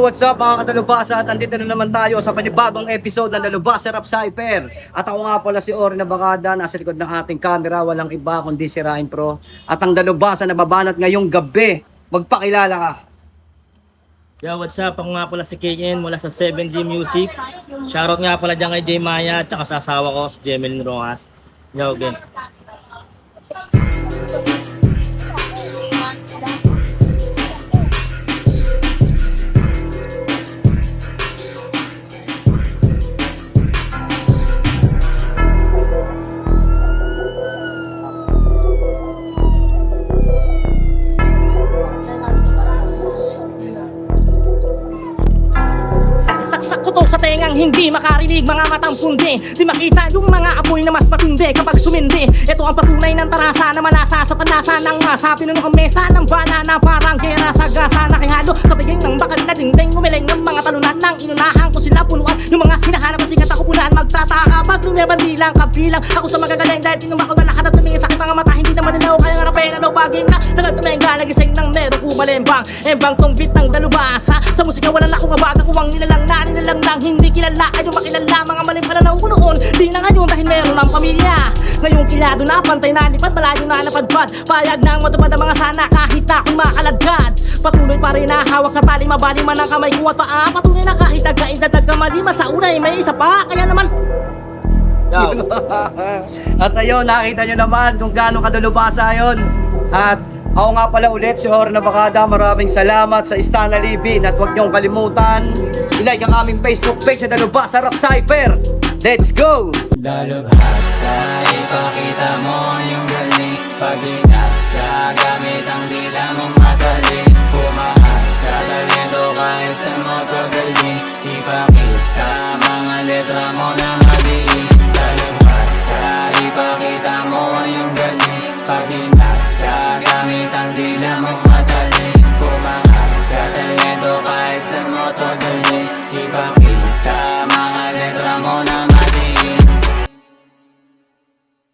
what's up mga kadalubasa at andito na naman tayo sa panibagong episode ng Dalubasa Rap Cypher. At ako nga pala si Ory Nabakada, nasa likod ng ating camera, walang iba kundi si Ryan Pro. At ang Dalubasa na babanat ngayong gabi, magpakilala ka. Yo, what's up? Ako nga pala si KN mula sa 7D Music. Shoutout nga pala dyan kay Jay Maya at sa asawa ko, si Jemelyn Rojas. Yo, again. Saksak ko to sa tengang hindi makarinig mga matang pundi. Di makita yung mga apoy na mas matindi kapag sumindi. Ito ang patunay ng tarasa na manasa sa panasa ng masa. Pinuno ang mesa ng banana parang gera sa gasa. Nakihalo sa bigay ng bakal na dingding. Umiling ng mga talunan ng inunahan ko sila punuan. Yung mga hinahanap ang sikat ako punahan. Magtataka pag lumiban bilang kabilang. Ako sa magagaling dahil tinumang ko na lahat at tumingin sa aking mga mata. Hindi naman nila o kaya nga rapena daw baging na. Tagal tumenga nagising ng nero kumalimbang. Embang tong beat ng dalubasa. Sa musika wala na akong abaga kuwang nilalang na nilalang nang hindi kilala ay yung makilala mga maling pananaw ko noon di na ngayon dahil meron ng pamilya ngayong kilado na pantay na lipad malayo na napadpad payag nang matupad ang mga sana kahit na ako'y makaladkad patuloy pa rin nahawak sa tali mabali man ang kamay ko at paa patuloy na kahit nagkaedad nagkamalima sa unay may isa pa kaya naman At ayun, nakita nyo naman kung gaano kadalubasa yun. At ako nga pala ulit si Ory Nabakada. Maraming salamat sa Istana Libin. At huwag niyong kalimutan i-like ang aming Facebook page sa Dalubasa Rap Cypher. Let's go! Dalubhasa, ipakita mo yung galing. Pag-inasa, gamit ang dila mong magaling. Pumaasa, talento kahit saan mo kagaling. Ipakita mga letra mo na maliit. Dalubhasa, ipakita mo yung galing.